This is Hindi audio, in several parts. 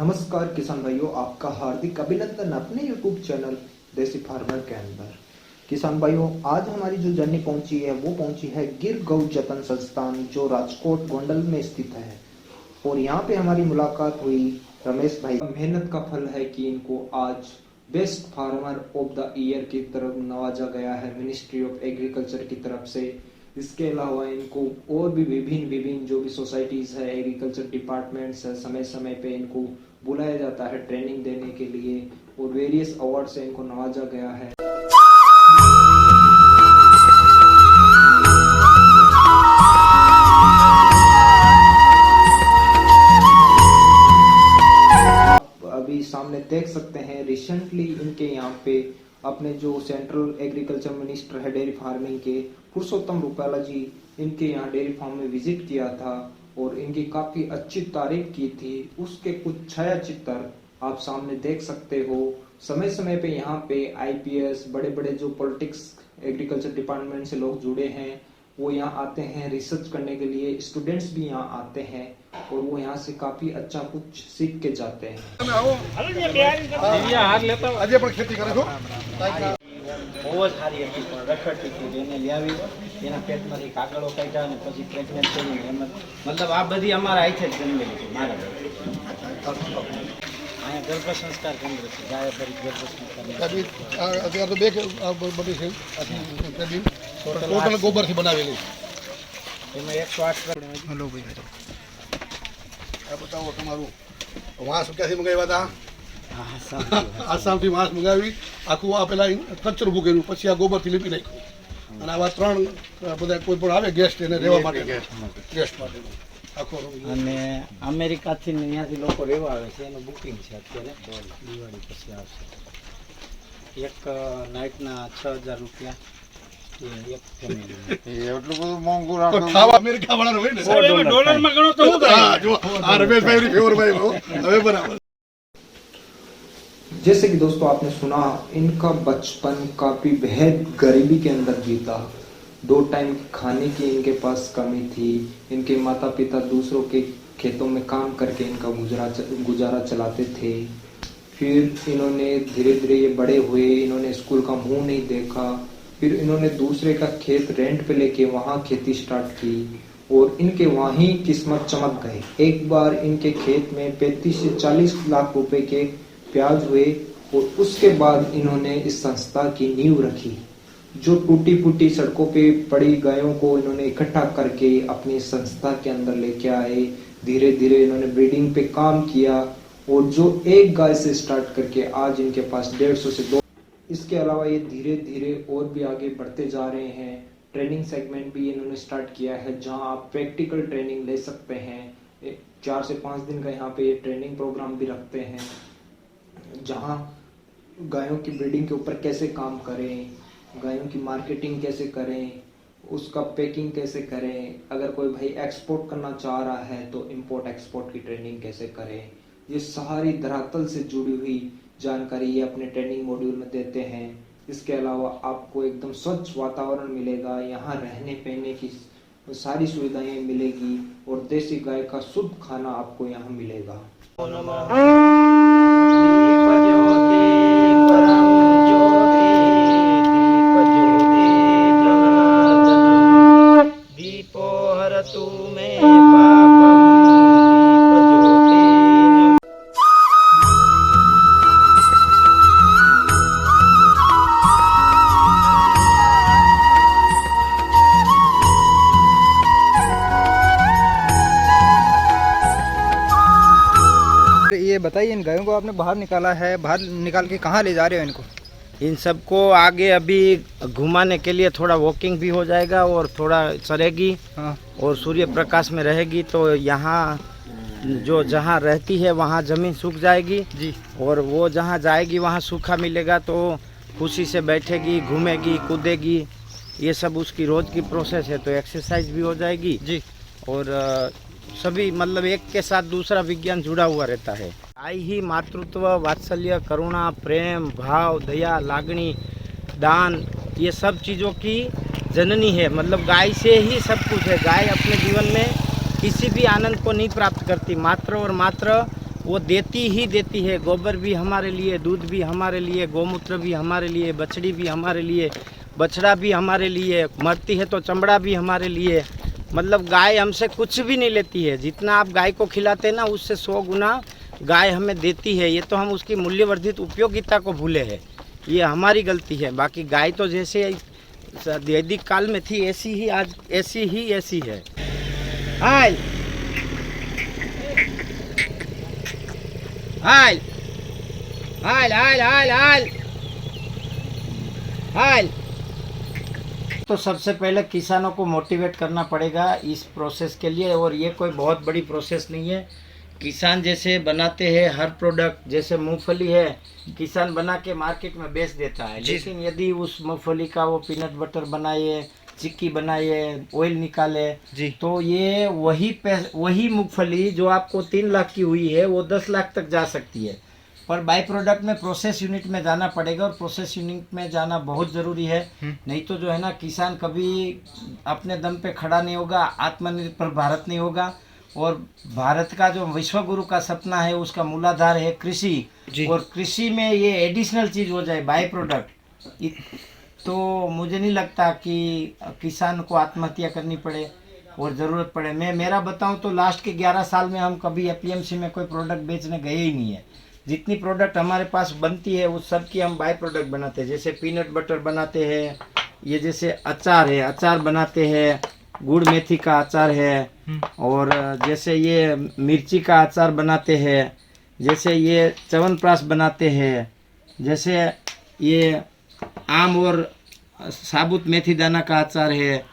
नमस्कार किसान भाइयों, आपका हार्दिक अभिनंदन अपने YouTube चैनल देसी फार्मर के अंदर। किसान भाइयों, आज हमारी जो जर्नी पहुंची है वो पहुंची है गिर गौ जतन संस्थान जो राजकोट गोंडल में स्थित है। और यहाँ पे हमारी मुलाकात हुई रमेश भाई। मेहनत का फल है कि इनको आज best farmer of the year की तरफ नवाजा गया है मिनिस्ट्री ऑफ एग्रीकल्चर की तरफ से। इसके अलावा इनको और भी विभिन्न जो भी सोसाइटीज है, एग्रीकल्चर डिपार्टमेंट्स है, समय समय पे इनको बुलाया जाता है ट्रेनिंग देने के लिए और वेरियस अवार्ड से इनको नवाजा गया है। आप अभी सामने देख सकते हैं, रिसेंटली इनके यहाँ पे अपने जो सेंट्रल एग्रीकल्चर मिनिस्टर है डेयरी फार्मिंग के, पुरुषोत्तम रूपाला जी, इनके यहाँ डेयरी फार्म में विजिट किया था और इनकी काफी अच्छी तारीफ की थी। उसके कुछ छाया चित्र आप सामने देख सकते हो। समय समय पे यहाँ पे आईपीएस, बड़े बड़े जो पॉलिटिक्स एग्रीकल्चर डिपार्टमेंट से लोग जुड़े हैं वो यहाँ आते हैं रिसर्च करने के लिए। स्टूडेंट्स भी यहाँ आते हैं और वो यहाँ से काफी अच्छा कुछ सीख के जाते हैं। બહુ જ સારી હતી પણ રખડતી હતી એને લાવી એના પેટમાંથી કાગળો કાઢ્યા અને પછી પ્રેગ્નેન્ટ થઈને એમ મતલબ આ બધી અમારા હાથે જ જન્મેલી છે મારા અહીંયા ગર્ભ સંસ્કાર કેન્દ્ર છે ગાયત્રી ગર્ભ સંસ્કાર અત્યારે તો બે બધી છે ટોટલ ગોબરથી બનાવેલી એમાં 108 હલો ભાઈ આ બતાવો તમારું વાંસ ક્યાંથી મંગાવ્યા હતા? આસામથી વાંસ મંગાવી આખું આ પેલા કચરું મૂકેલું પછી આ ગોબરથી લીપી નાખ્યું અને આવા ત્રણ બધા કોઈ પણ આવે ગેસ્ટ એને રહેવા માટે ગેસ્ટ માટે આખો અને અમેરિકાથી અહીંયાથી લોકો રહેવા આવે છે એનું બુકિંગ છે અત્યારે દિવાળી પછી આવશે એક નાઇટના 6000 રૂપિયા એક ફેમિલી એટલું બધું મોંઘું રાખો ખાવા અમેરિકા વાળાનો હોય ને ડોલરમાં ગણો તો શું થાય? જો આ રમેશભાઈ ફેવરભાઈ હવે બરાબર। जैसे कि दोस्तों आपने सुना, इनका बचपन काफी बेहद गरीबी के अंदर बीता। 2 टाइम खाने की इनके पास कमी थी। इनके माता पिता दूसरों के खेतों में काम करके इनका गुजारा चलाते थे। फिर इन्होंने धीरे धीरे ये बड़े हुए, इन्होंने स्कूल का मुंह नहीं देखा। फिर इन्होंने दूसरे का खेत रेंट पे लेके वहाँ खेती स्टार्ट की और इनके वहाँ ही किस्मत चमक गए। एक बार इनके खेत में 35 से 40 लाख रुपए के प्याज हुए और उसके बाद इन्होंने इस संस्था की नींव रखी। जो टूटी फूटी सड़कों पे पड़ी गायों को इन्होंने इकट्ठा करके अपनी संस्था के अंदर लेके आए। धीरे धीरे इन्होंने ब्रीडिंग पे काम किया और जो एक गाय से स्टार्ट करके आज इनके पास 150 से 2। इसके अलावा ये धीरे धीरे और भी आगे बढ़ते जा रहे हैं। ट्रेनिंग सेगमेंट भी इन्होंने स्टार्ट किया है जहां आप प्रैक्टिकल ट्रेनिंग ले सकते हैं। 4 से 5 दिन का यहाँ पे ये ट्रेनिंग प्रोग्राम भी रखते हैं जहां गायों की ब्रीडिंग के ऊपर कैसे काम करें, गायों की मार्केटिंग कैसे करें, उसका पैकिंग कैसे करें, अगर कोई भाई एक्सपोर्ट करना चाह रहा है तो इंपोर्ट एक्सपोर्ट की ट्रेनिंग कैसे करें। ये सारी धरातल से जुड़ी हुई जानकारी ये अपने ट्रेनिंग मॉड्यूल में देते हैं। इसके अलावा आपको एकदम स्वच्छ वातावरण मिलेगा, यहाँ रहने पहने की सारी सुविधाएं मिलेगी और देसी गाय का शुद्ध खाना आपको यहाँ मिलेगा। ये बताइए, इन गायों को आपने बाहर निकाला है, बाहर निकाल के कहाँ ले जा रहे हो इनको? इन सबको आगे अभी घुमाने के लिए थोड़ा वॉकिंग भी हो जाएगा और थोड़ा चरेगी। हाँ। और सूर्य प्रकाश में रहेगी तो यहाँ जो जहाँ रहती है वहाँ ज़मीन सूख जाएगी जी, और वो जहाँ जाएगी वहाँ सूखा मिलेगा तो खुशी से बैठेगी, घूमेगी, कूदेगी। ये सब उसकी रोज़ की प्रोसेस है तो एक्सरसाइज भी हो जाएगी जी। और सभी मतलब एक के साथ दूसरा विज्ञान जुड़ा हुआ रहता है। गाय ही मातृत्व, वात्सल्य, करुणा, प्रेम, भाव, दया, लागणी, दान, ये सब चीज़ों की जननी है। मतलब गाय से ही सब कुछ है। गाय अपने जीवन में किसी भी आनंद को नहीं प्राप्त करती, मात्र और मात्र वो देती ही देती है। गोबर भी हमारे लिए, दूध भी हमारे लिए, गौमूत्र भी हमारे लिए, बछड़ी भी हमारे लिए, बछड़ा भी हमारे लिए, मरती है तो चमड़ा भी हमारे लिए। मतलब गाय हमसे कुछ भी नहीं लेती है। जितना आप गाय को खिलाते हैं ना, उससे 100 गुना गाय हमें देती है। ये तो हम उसकी मूल्यवर्धित उपयोगिता को भूले हैं, ये हमारी गलती है। बाकी गाय तो जैसे वैदिक काल में थी, ऐसी ही आज ऐसी है। हाय हाय हाय हाय हाय हाय हाय। तो सबसे पहले किसानों को मोटिवेट करना पड़ेगा इस प्रोसेस के लिए, और ये कोई बहुत बड़ी प्रोसेस नहीं है। किसान जैसे बनाते हैं हर प्रोडक्ट, जैसे मूंगफली है, किसान बना के मार्केट में बेच देता है, लेकिन यदि उस मूंगफली का वो पीनट बटर बनाए, चिक्की बनाए, ऑयल निकाले जी, तो ये वही मूंगफली जो आपको 3 लाख की हुई है वो 10 लाख तक जा सकती है। पर बाई प्रोडक्ट में प्रोसेस यूनिट में जाना पड़ेगा, और प्रोसेस यूनिट में जाना बहुत ज़रूरी है। नहीं तो जो है ना, किसान कभी अपने दम पे खड़ा नहीं होगा, आत्मनिर्भर भारत नहीं होगा। और भारत का जो विश्व गुरु का सपना है, उसका मूलाधार है कृषि, और कृषि में ये एडिशनल चीज़ हो जाए बाई प्रोडक्ट, तो मुझे नहीं लगता कि किसान को आत्महत्या करनी पड़े और ज़रूरत पड़े। मेरा बताऊं तो लास्ट के 11 साल में हम कभी एपीएमसी में कोई प्रोडक्ट बेचने गए ही नहीं है। जितनी प्रोडक्ट हमारे पास बनती है उस सब की हम बाई प्रोडक्ट बनाते हैं। जैसे पीनट बटर बनाते हैं, ये जैसे अचार है, अचार बनाते हैं, गुड़ मेथी का अचार है, और जैसे ये मिर्ची का अचार बनाते हैं, जैसे ये च्यवनप्राश बनाते हैं, जैसे ये आम और साबुत मेथी दाना का अचार है।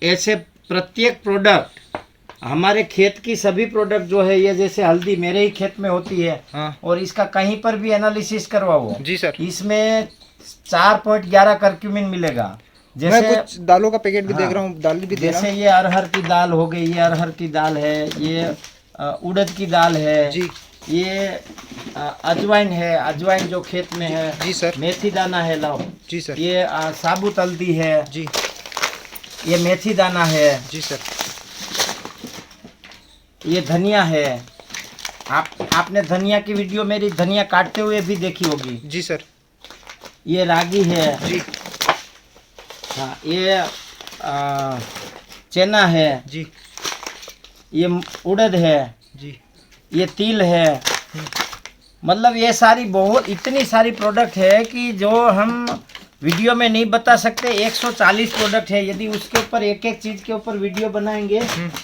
ऐसे प्रत्येक प्रोडक्ट, हमारे खेत की सभी प्रोडक्ट जो है, ये जैसे हल्दी मेरे ही खेत में होती है, हाँ, और इसका कहीं पर भी एनालिसिस करवाओ जी सर। इसमें 4.11 करक्यूमिन मिलेगा। मैं जैसे कुछ दालों का पैकेट भी हाँ, देख रहा हूँ, दाल भी दे रहा जैसे ये अरहर की दाल हो गई, ये अरहर की दाल है, ये उड़द की दाल है जी, ये अजवाइन है, अजवाइन जो खेत में है जी सर, मेथी दाना है, लाओ जी सर, ये साबुत हल्दी है जी, ये मेथी दाना है, जी सर, ये धनिया है। आपने धनिया की वीडियो मेरी धनिया काटते हुए भी देखी होगी। जी सर, ये रागी है जी, हाँ, ये चना है जी, ये उड़द है, जी, ये तिल है। मतलब ये सारी बहुत इतनी सारी प्रोडक्ट है कि जो हम वीडियो में नहीं बता सकते। 140 प्रोडक्ट है। यदि उसके ऊपर एक एक चीज़ के ऊपर वीडियो बनाएंगे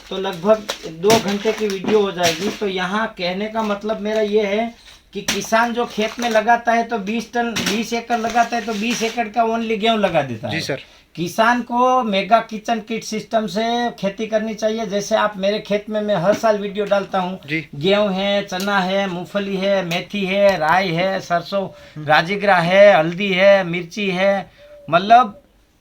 तो लगभग 2 घंटे की वीडियो हो जाएगी। तो यहाँ कहने का मतलब मेरा ये है कि किसान जो खेत में लगाता है तो 20 एकड़ लगाता है तो 20 एकड़ का ओनली गेहूँ लगा देता है। जी सर, किसान को मेगा किचन किट सिस्टम से खेती करनी चाहिए। जैसे आप मेरे खेत में मैं हर साल वीडियो डालता हूँ, गेहूँ है, चना है, मूंगफली है, मेथी है, राई है, सरसों, राजगिरा है, हल्दी है, मिर्ची है। मतलब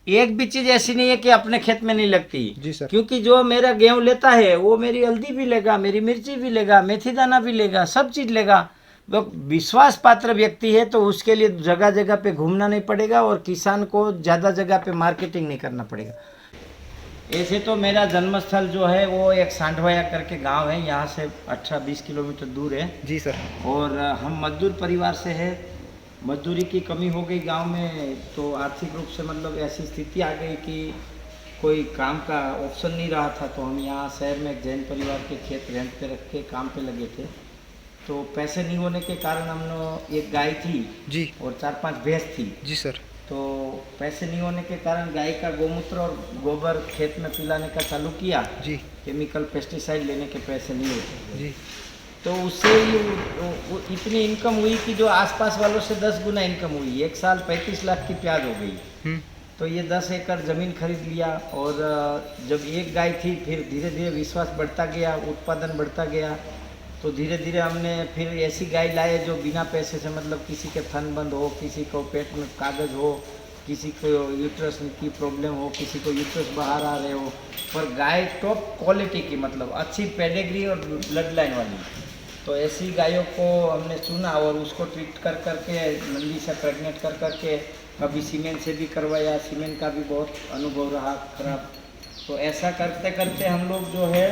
एक भी चीज़ ऐसी नहीं है कि अपने खेत में नहीं लगती। जी सर, क्योंकि जो मेरा गेहूँ लेता है वो मेरी हल्दी भी लेगा, मेरी मिर्ची भी लेगा, मेथी दाना भी लेगा, सब चीज़ लेगा। वो विश्वास पात्र व्यक्ति है तो उसके लिए जगह जगह पे घूमना नहीं पड़ेगा और किसान को ज़्यादा जगह पे मार्केटिंग नहीं करना पड़ेगा। ऐसे तो मेरा जन्मस्थल जो है वो एक सांडवाया करके गांव है, यहाँ से 18-20 किलोमीटर दूर है। जी सर, और हम मजदूर परिवार से है। मजदूरी की कमी हो गई गांव में, तो आर्थिक रूप से मतलब ऐसी स्थिति आ गई कि कोई काम का ऑप्शन नहीं रहा था। तो हम यहाँ शहर में एक जैन परिवार के खेत रेंट पे रख के काम पे लगे थे। तो पैसे नहीं होने के कारण हमने एक गाय थी जी, और 4-5 भैंस थी। जी सर, तो पैसे नहीं होने के कारण गाय का गोमूत्र और गोबर खेत में पिलाने का चालू किया। जी, केमिकल पेस्टिसाइड लेने के पैसे नहीं होते जी, तो उससे इतनी इनकम हुई कि जो आसपास वालों से 10 गुना इनकम हुई। एक साल 35 लाख की प्याज हो गई। तो ये 10 एकड़ ज़मीन खरीद लिया। और जब एक गाय थी फिर धीरे धीरे विश्वास बढ़ता गया, उत्पादन बढ़ता गया। तो धीरे धीरे हमने फिर ऐसी गाय लाए जो बिना पैसे से, मतलब किसी के थन बंद हो, किसी को पेट में कागज़ हो, किसी को यूट्रस की प्रॉब्लम हो, किसी को यूट्रस बाहर आ रहे हो, पर गाय टॉप क्वालिटी की, मतलब अच्छी पेडिग्री और ब्लड लाइन वाली। तो ऐसी गायों को हमने चुना और उसको ट्रीट कर करके मंडी से प्रेग्नेंट कर करके कभी सीमेंट से भी करवाया। सीमेंट का भी बहुत अनुभव रहा खराब, तो ऐसा करते करते हम लोग जो है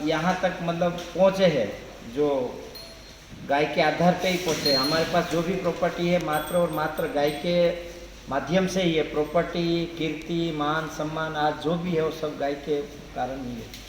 यहाँ तक मतलब पहुँचे हैं, जो गाय के आधार पे ही पहुँचे। हमारे पास जो भी प्रॉपर्टी है मात्र और मात्र गाय के माध्यम से ही है। प्रॉपर्टी, कीर्ति, मान, सम्मान आज जो भी है वो सब गाय के कारण ही है।